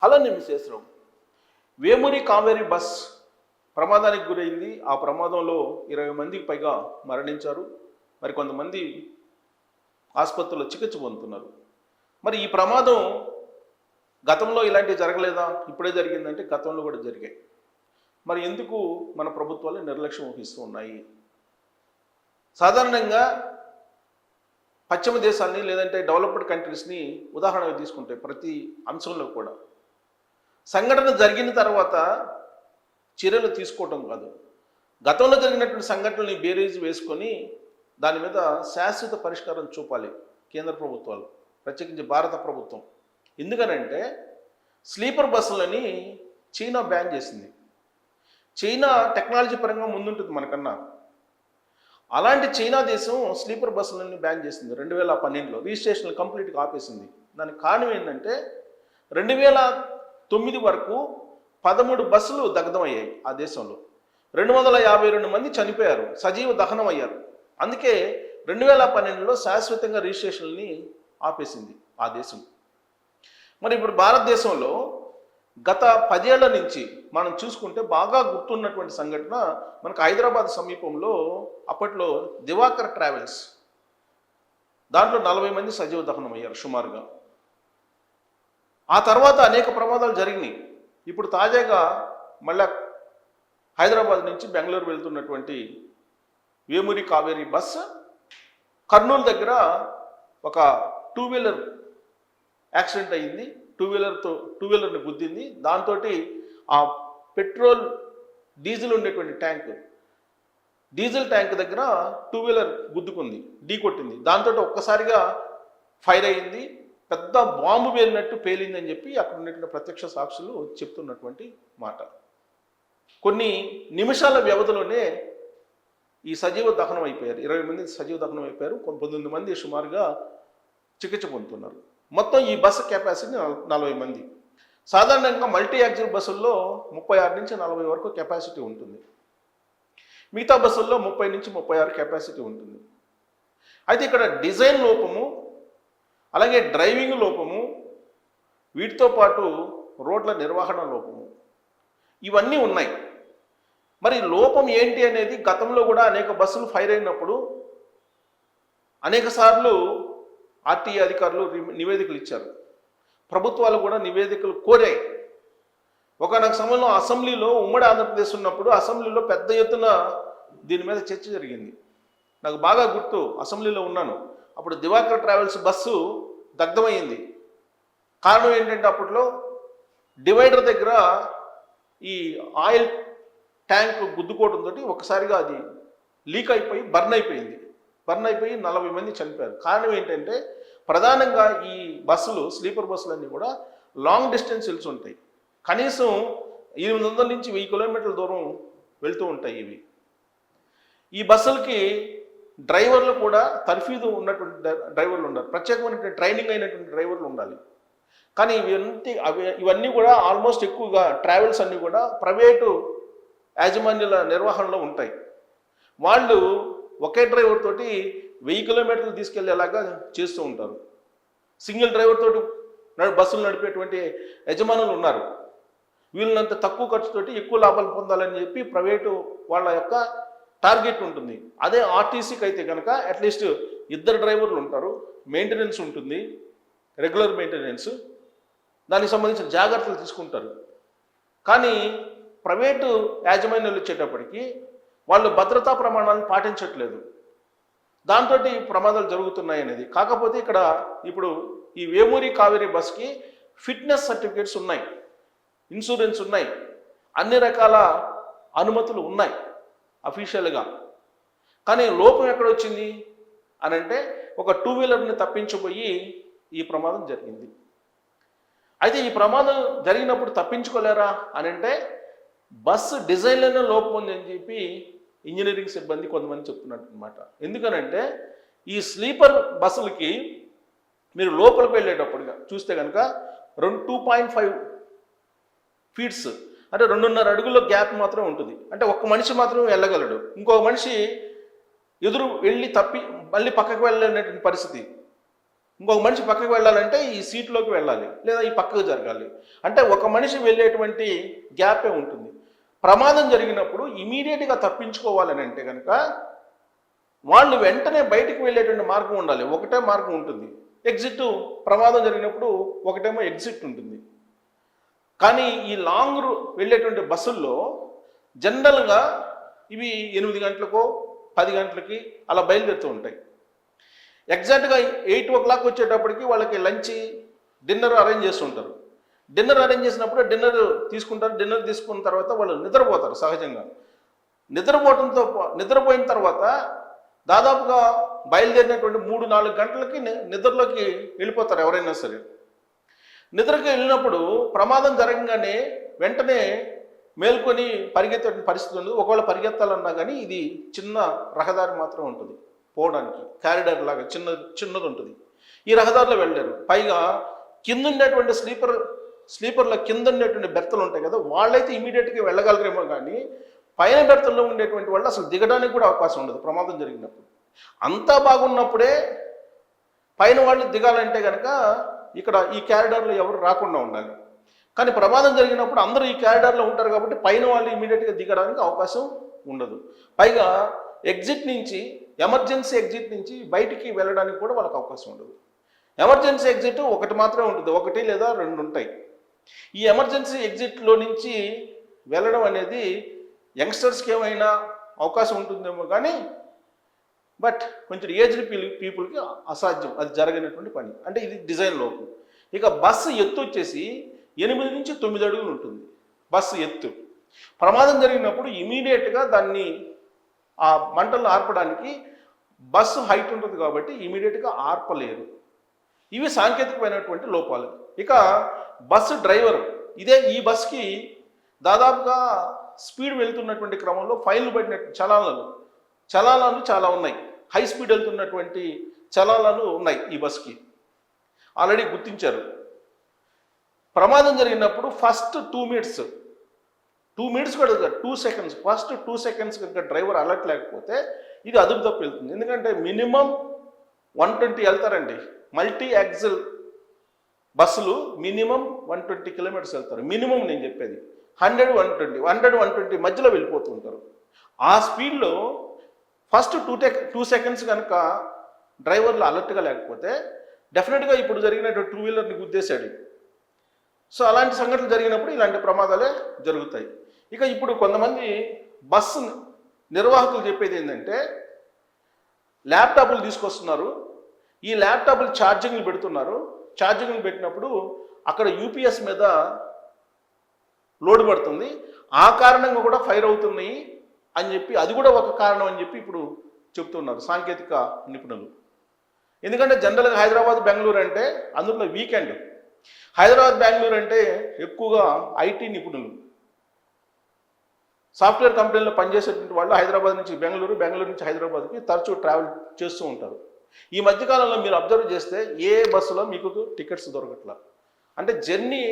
Hello నిమిషేశ్వరం. Vemuri Kaveri bus ప్రమాదానికి గురైంది. ఆ ప్రమాదంలో 20 మందికి పైగా మరణించారు. మరి కొంతమంది ఆసుపత్రిలో చికిత్స పొందుతున్నారు. మరి ఈ ప్రమాదం గతంలో ఇలాంటివి జరగలేదా, ఇప్పుడే జరిగిందంటే గతంలో కూడా జరిగాయి. మరి ఎందుకు మన ప్రభుత్వాలు నిర్లక్ష్యం వహిస్తూ ఉన్నాయి? సాధారణంగా పశ్చిమ దేశాలని లేదంటే డెవలప్డ్ కంట్రీస్ని ఉదాహరణగా తీసుకుంటే ప్రతి అంశంలో కూడా సంఘటన జరిగిన తర్వాత చర్యలు తీసుకోవటం కాదు, గతంలో జరిగినటువంటి సంఘటనల్ని బేరీజు వేసుకొని దాని మీద శాశ్వత పరిష్కారం చూపాలి కేంద్ర ప్రభుత్వాలు, ప్రత్యేకించి భారత ప్రభుత్వం. ఎందుకనంటే స్లీపర్ బస్సులని చైనా బ్యాన్ చేసింది. చైనా టెక్నాలజీ పరంగా ముందుంటుంది మనకన్నా. అలాంటి చైనా దేశం స్లీపర్ బస్సులని బ్యాన్ చేసింది 2012లో. రిజిస్ట్రేషన్లు కంప్లీట్గా ఆపేసింది. దానికి కారణం ఏంటంటే 2009 వరకు 13 బస్సులు దగ్ధమయ్యాయి ఆ దేశంలో. 252 మంది చనిపోయారు, సజీవ దహనం అయ్యారు. అందుకే 2012లో శాశ్వతంగా రిజిస్ట్రేషన్ని ఆపేసింది ఆ దేశం. మరి ఇప్పుడు భారతదేశంలో గత 10 ఏళ్ల నుంచి మనం చూసుకుంటే బాగా గుర్తున్నటువంటి సంఘటన మనకు హైదరాబాద్ సమీపంలో అప్పట్లో దివాకర్ ట్రావెల్స్, దాంట్లో 40 మంది సజీవ దహనం అయ్యారు సుమారుగా. ఆ తర్వాత అనేక ప్రమాదాలు జరిగినాయి. ఇప్పుడు తాజాగా మళ్ళా హైదరాబాద్ నుంచి బెంగళూరు వెళ్తున్నటువంటి వేమూరి కావేరి బస్ కర్నూలు దగ్గర ఒక 2 వీలర్ యాక్సిడెంట్ అయ్యింది. 2 వీలర్ని గుద్దింది. దాంతో ఆ పెట్రోల్ డీజిల్ ఉండేటువంటి డీజిల్ ట్యాంక్ దగ్గర 2 వీలర్ గుద్దుకుంది, ఢీ కొట్టింది. దాంతో ఒక్కసారిగా ఫైర్ అయ్యింది, పెద్ద బాంబు పేలినట్టు పేలిందని చెప్పి అక్కడ ఉన్నటువంటి ప్రత్యక్ష సాక్షులు చెప్తున్నటువంటి మాట. కొన్ని నిమిషాల వ్యవధిలోనే ఈ సజీవ దహనం అయిపోయారు. 20 మంది సజీవ దహనం అయిపోయారు. 19 మంది సుమారుగా చికిత్స పొందుతున్నారు. మొత్తం ఈ బస్సు కెపాసిటీ 40 మంది. సాధారణంగా మల్టీ యాక్సిల్ బస్సుల్లో 36 నుంచి 40 వరకు కెపాసిటీ ఉంటుంది. మిగతా బస్సుల్లో 30 నుంచి 36 కెపాసిటీ ఉంటుంది. అయితే ఇక్కడ డిజైన్ లోపము, అలాగే డ్రైవింగ్ లోపము, వీటితో పాటు రోడ్ల నిర్వహణ లోపము, ఇవన్నీ ఉన్నాయి. మరి లోపం ఏంటి అనేది గతంలో కూడా అనేక బస్సులు ఫైర్ అయినప్పుడు అనేక సార్లు ఆర్టీఏ అధికారులు నివేదికలు ఇచ్చారు. ప్రభుత్వాలు కూడా నివేదికలు కోరాయి. ఒకనొక సమయంలో అసెంబ్లీలో, ఉమ్మడి ఆంధ్రప్రదేశ్ ఉన్నప్పుడు అసెంబ్లీలో పెద్ద ఎత్తున దీని మీద చర్చ జరిగింది. నాకు బాగా గుర్తు, అసెంబ్లీలో ఉన్నాను. అప్పుడు దివాకర్ ట్రావెల్స్ బస్సు దగ్ధమైంది. కారణం ఏంటంటే అప్పట్లో డివైడర్ దగ్గర ఈ ఆయిల్ ట్యాంక్ గుద్దుకోవడంతో ఒకసారిగా అది లీక్ అయిపోయి బర్న్ అయిపోయింది. 40 మంది చనిపోయారు. కారణం ఏంటంటే ప్రధానంగా ఈ బస్సులు, స్లీపర్ బస్సులన్నీ కూడా లాంగ్ డిస్టెన్స్ వెళ్తూ ఉంటాయి. కనీసం 800 నుంచి 1000 కిలోమీటర్ల దూరం వెళ్తూ ఉంటాయి ఇవి. ఈ బస్సులకి డ్రైవర్లు కూడా తర్ఫీదు ఉన్నటువంటి డ్రైవర్లు ఉండాలి, ప్రత్యేకమైనటువంటి ట్రైనింగ్ అయినటువంటి డ్రైవర్లు ఉండాలి. కానీ ఇవన్నీ కూడా ఆల్మోస్ట్ ఎక్కువగా ట్రావెల్స్ అన్నీ కూడా ప్రైవేటు యాజమాన్యుల నిర్వహణలో ఉంటాయి. వాళ్ళు ఒకే డ్రైవర్ తోటి 1000 కిలోమీటర్లు తీసుకెళ్లేలాగా చేస్తూ ఉంటారు. సింగిల్ డ్రైవర్ తోటి బస్సులు నడిపేటువంటి యజమానులు ఉన్నారు. వీళ్ళనంత తక్కువ ఖర్చుతోటి ఎక్కువ లాభాలు పొందాలని చెప్పి ప్రైవేటు వాళ్ళ యొక్క టార్గెట్ ఉంటుంది. అదే ఆర్టీసీకి అయితే కనుక అట్లీస్ట్ 2 డ్రైవర్లు ఉంటారు, మెయింటెనెన్స్ ఉంటుంది, రెగ్యులర్ మెయింటెనెన్స్, దానికి సంబంధించిన జాగ్రత్తలు తీసుకుంటారు. కానీ ప్రైవేటు యాజమాన్యాలు వచ్చేటప్పటికి వాళ్ళు భద్రతా ప్రమాణాలను పాటించట్లేదు. దాంతో ప్రమాదాలు జరుగుతున్నాయి అనేది. కాకపోతే ఇక్కడ ఇప్పుడు ఈ వేమూరి కావేరి బస్కి ఫిట్నెస్ సర్టిఫికేట్స్ ఉన్నాయి, ఇన్సూరెన్స్ ఉన్నాయి, అన్ని రకాల అనుమతులు ఉన్నాయి అఫీషియల్గా. కానీ లోపం ఎక్కడొచ్చింది అని అంటే ఒక 2 వీలర్ని తప్పించిపోయి ఈ ప్రమాదం జరిగింది. అయితే ఈ ప్రమాదం జరిగినప్పుడు తప్పించుకోలేరా అని అంటే బస్సు డిజైన్లోనే లోపం ఉంది అని చెప్పి ఇంజనీరింగ్ సిబ్బంది కొంతమంది చెప్తున్నట్టు అనమాట. ఎందుకనంటే ఈ స్లీపర్ బస్సులకి మీరు లోపలికి వెళ్ళేటప్పుడుగా చూస్తే కనుక 2.5 ఫీట్స్ అంటే 2.5 అడుగుల గ్యాప్ మాత్రం ఉంటుంది. అంటే ఒక్క మనిషి మాత్రం వెళ్ళగలడు, ఇంకొక మనిషి ఎదురు వెళ్ళి తప్పి మళ్ళీ పక్కకు వెళ్ళలేనటువంటి పరిస్థితి. ఇంకొక మనిషి పక్కకు వెళ్ళాలంటే ఈ సీట్లోకి వెళ్ళాలి, లేదా ఈ పక్కకు జరగాలి. అంటే ఒక మనిషి వెళ్ళేటువంటి గ్యాపే ఉంటుంది. ప్రమాదం జరిగినప్పుడు ఇమీడియట్గా తప్పించుకోవాలని అంటే కనుక వాళ్ళు వెంటనే బయటికి వెళ్ళేటువంటి మార్గం ఉండాలి. ఒకటే మార్గం ఉంటుంది, ఎగ్జిట్. ప్రమాదం జరిగినప్పుడు ఒకటేమో ఎగ్జిట్ ఉంటుంది. కానీ ఈ లాంగ్ వెళ్ళేటువంటి బస్సుల్లో జనరల్గా ఇవి 8 గంటలకో 10 గంటలకి అలా బయలుదేరుతూ ఉంటాయి. ఎగ్జాక్ట్గా 8 o'clock వచ్చేటప్పటికి వాళ్ళకి లంచ్ డిన్నర్ అరేంజ్ చేస్తుంటారు. డిన్నర్ అరేంజ్ చేసినప్పుడు డిన్నర్ తీసుకుంటారు. డిన్నర్ తీసుకున్న తర్వాత వాళ్ళు నిద్రపోతారు. సహజంగా నిద్రపోయిన తర్వాత దాదాపుగా బయలుదేరినటువంటి 3-4 గంటలకి నిద్రలోకి వెళ్ళిపోతారు ఎవరైనా సరే. నిద్రకి వెళ్ళినప్పుడు ప్రమాదం జరగగానే వెంటనే మేల్కొని పరిగెత్తే పరిస్థితి ఉండదు. ఒకవేళ పరిగెత్తాలన్నా కానీ ఇది చిన్న రహదారి మాత్రం ఉంటుంది పోవడానికి, కారిడార్ లాగా చిన్నది ఉంటుంది. ఈ రహదారిలో వెళ్ళారు. పైగా కింద ఉండేటువంటి స్లీపర్ల కింద ఉండేటువంటి బెర్తలు ఉంటాయి కదా, వాళ్ళైతే ఇమీడియట్గా వెళ్ళగలరేమో కానీ పైన బెర్తల్లో ఉండేటువంటి వాళ్ళు అసలు దిగడానికి కూడా అవకాశం ఉండదు ప్రమాదం జరిగినప్పుడు. అంతా బాగున్నప్పుడే పైన వాళ్ళు దిగాలంటే కనుక ఇక్కడ ఈ క్యారిడార్లో ఎవరు రాకుండా ఉండాలి. కానీ ప్రమాదం జరిగినప్పుడు అందరూ ఈ క్యారిడార్లో ఉంటారు కాబట్టి పైన వాళ్ళు ఇమీడియట్గా దిగడానికి అవకాశం ఉండదు. పైగా ఎమర్జెన్సీ ఎగ్జిట్ నుంచి బయటికి వెళ్ళడానికి కూడా వాళ్ళకి అవకాశం ఉండదు. ఎమర్జెన్సీ ఎగ్జిట్ ఒకటి మాత్రమే ఉంటుంది, 1 లేదా 2 ఉంటాయి. ఈ ఎమర్జెన్సీ ఎగ్జిట్లో నుంచి వెళ్ళడం అనేది యంగ్స్టర్స్కి ఏమైనా అవకాశం ఉంటుందేమో కానీ బట్ కొంచెం ఏజ్డ్ పీపుల్కి అసాధ్యం, అది జరగనటువంటి పని. అంటే ఇది డిజైన్ లోపు. ఇక బస్సు ఎత్తు వచ్చేసి 8 నుంచి 9 అడుగులు ఉంటుంది బస్సు ఎత్తు. ప్రమాదం జరిగినప్పుడు ఇమీడియట్గా దాన్ని ఆ మంటలను ఆర్పడానికి బస్సు హైట్ ఉంటుంది కాబట్టి ఇమీడియట్గా ఆర్పలేరు. ఇవి సాంకేతికమైనటువంటి లోపాలు. ఇక బస్సు డ్రైవర్, ఈ బస్కి దాదాపుగా స్పీడ్ వెళ్తున్నటువంటి క్రమంలో ఫైన్లు పడిన చలానాలు చాలా ఉన్నాయి. హై స్పీడ్ వెళ్తున్నటువంటి చలానాలు ఉన్నాయి ఈ బస్కి, ఆల్రెడీ గుర్తించారు. ప్రమాదం జరిగినప్పుడు ఫస్ట్ 2 మినిట్స్ కూడా 2 seconds, ఫస్ట్ 2 seconds కనుక డ్రైవర్ అలర్ట్ లేకపోతే ఇది అదుపు తప్పు వెళ్తుంది. ఎందుకంటే మినిమం 120 వెళ్తారండి. మల్టీ యాక్సిల్ బస్సులు మినిమం 120 kilometers వెళ్తారు. మినిమం నేను చెప్పేది 100-120 మధ్యలో వెళ్ళిపోతూ ఉంటారు. ఆ స్పీడ్లో ఫస్ట్ 2 seconds కనుక డ్రైవర్లు అలర్ట్గా లేకపోతే డెఫినెట్గా ఇప్పుడు జరిగినటువంటి 2-wheelerని గుద్దేశాడు. సో అలాంటి సంఘటనలు జరిగినప్పుడు ఇలాంటి ప్రమాదాలే జరుగుతాయి. ఇక ఇప్పుడు కొంతమంది బస్సు నిర్వాహకులు చెప్పేది ఏంటంటే ల్యాప్టాప్లు తీసుకొస్తున్నారు. ఈ ల్యాప్టాప్లు ఛార్జింగ్లు పెడుతున్నారు. ఛార్జింగ్లు పెట్టినప్పుడు అక్కడ యూపీఎస్ మీద లోడ్ పడుతుంది, ఆ కారణంగా కూడా ఫైర్ అవుతున్నాయి అని చెప్పి, అది కూడా ఒక కారణం అని చెప్పి ఇప్పుడు చెప్తున్నారు సాంకేతిక నిపుణులు. ఎందుకంటే జనరల్గా హైదరాబాద్ బెంగళూరు అంటే అందులో వీకెండ్. హైదరాబాద్ బెంగళూరు అంటే ఎక్కువగా ఐటీ నిపుణులు, సాఫ్ట్వేర్ కంపెనీలో పనిచేసేటువంటి వాళ్ళు హైదరాబాద్ నుంచి బెంగళూరు, బెంగళూరు నుంచి హైదరాబాద్కి తరచూ ట్రావెల్ చేస్తూ ఉంటారు. ఈ మధ్యకాలంలో మీరు అబ్జర్వ్ చేస్తే ఏ బస్సులో మీకు టికెట్స్ దొరకట్లా. అంటే జర్నీ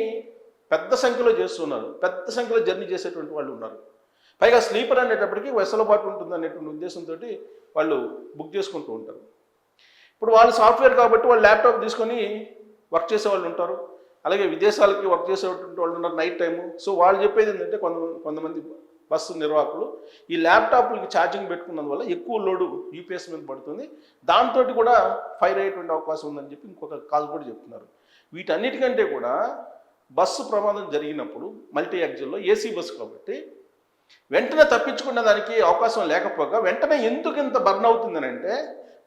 పెద్ద సంఖ్యలో చేస్తున్నారు, పెద్ద సంఖ్యలో జర్నీ చేసేటువంటి వాళ్ళు ఉన్నారు. పైగా స్లీపర్ అనేటప్పటికీ వెసులుబాటు ఉంటుంది అనేటువంటి ఉద్దేశంతో వాళ్ళు బుక్ చేసుకుంటూ ఉంటారు. ఇప్పుడు వాళ్ళు సాఫ్ట్వేర్ కాబట్టి వాళ్ళు ల్యాప్టాప్ తీసుకొని వర్క్ చేసే వాళ్ళు ఉంటారు, అలాగే విదేశాలకి వర్క్ చేసేటువంటి వాళ్ళు ఉన్నారు నైట్ టైము. సో వాళ్ళు చెప్పేది ఏంటంటే కొంతమంది బస్సు నిర్వాహకులు ఈ ల్యాప్టాప్లకి ఛార్జింగ్ పెట్టుకున్నందువల్ల ఎక్కువ లోడు యూపీఎస్ మీద పడుతుంది, దాంతో కూడా ఫైర్ అయ్యేటువంటి అవకాశం ఉందని చెప్పి ఇంకొక కాల్ కూడా చెప్తున్నారు. వీటన్నిటికంటే కూడా బస్సు ప్రమాదం జరిగినప్పుడు మల్టీ యాక్సిల్లో ఏసీ బస్సు కాబట్టి వెంటనే తప్పించుకునే దానికి అవకాశం లేకపోగా వెంటనే ఎందుకు ఇంత బర్న్ అవుతుందని అంటే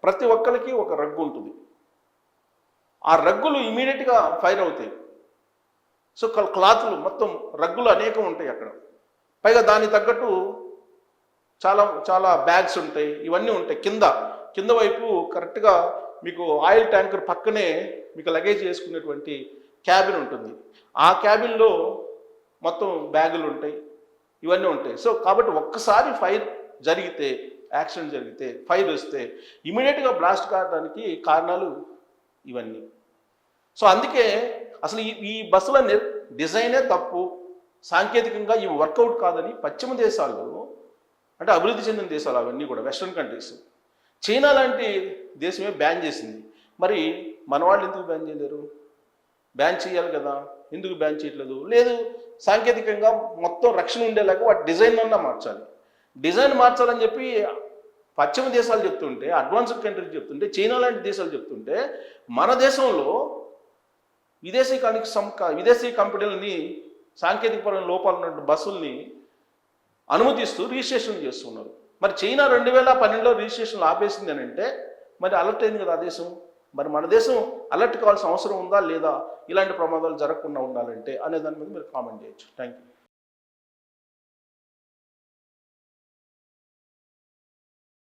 ప్రతి ఒక్కరికి ఒక రగ్గు ఉంటుంది, ఆ రగ్గులు ఇమీడియట్గా ఫైర్ అవుతాయి. సో క్లాత్లు మొత్తం రగ్గులు అనేకం ఉంటాయి అక్కడ. పైగా దానికి తగ్గట్టు చాలా చాలా బ్యాగ్స్ ఉంటాయి, ఇవన్నీ ఉంటాయి. కింద వైపు కరెక్ట్గా మీకు ఆయిల్ ట్యాంకర్ పక్కనే మీకు లగేజ్ వేసుకునేటువంటి క్యాబిన్ ఉంటుంది. ఆ క్యాబిన్లో మొత్తం బ్యాగులు ఉంటాయి, ఇవన్నీ ఉంటాయి. సో కాబట్టి ఒక్కసారి ఫైర్ జరిగితే, యాక్సిడెంట్ జరిగితే, ఫైర్ వస్తే ఇమీడియట్గా బ్లాస్ట్ కావడానికి కారణాలు ఇవన్నీ. సో అందుకే అసలు ఈ బస్సుల డిజైనే తప్పు, సాంకేతికంగా ఇవి వర్కౌట్ కాదని పశ్చిమ దేశాల్లో, అంటే అభివృద్ధి చెందిన దేశాలు అవన్నీ కూడా వెస్ట్రన్ కంట్రీస్, చైనా లాంటి దేశమే బ్యాన్ చేసింది. మరి మన వాళ్ళు ఎందుకు బ్యాన్ చేయలేరు? బ్యాన్ చేయాలి కదా, ఎందుకు బ్యాన్ చేయట్లేదు? లేదు, సాంకేతికంగా మొత్తం రక్షణ ఉండేలాగా వాటి డిజైన్ అన్నా మార్చాలి. డిజైన్ మార్చాలని చెప్పి పశ్చిమ దేశాలు చెప్తుంటే, అడ్వాన్స్డ్ కంట్రీస్ చెప్తుంటే, చైనా లాంటి దేశాలు చెప్తుంటే, మన దేశంలో విదేశీ కంపెనీలని సాంకేతికపరమైన లోపాలు ఉన్న బస్సుల్ని అనుమతిస్తూ రిజిస్ట్రేషన్ చేస్తున్నారు. మరి చైనా 2012లో రిజిస్ట్రేషన్లు ఆపేసింది అని అంటే మరి అలర్ట్ అయింది కదా ఆ దేశం. మరి మన దేశం అలర్ట్ కావాల్సిన అవసరం ఉందా లేదా, ఇలాంటి ప్రమాదాలు జరగకుండా ఉండాలంటే అనే దాని మీద మీరు కామెంట్ చేయొచ్చు. Thank you.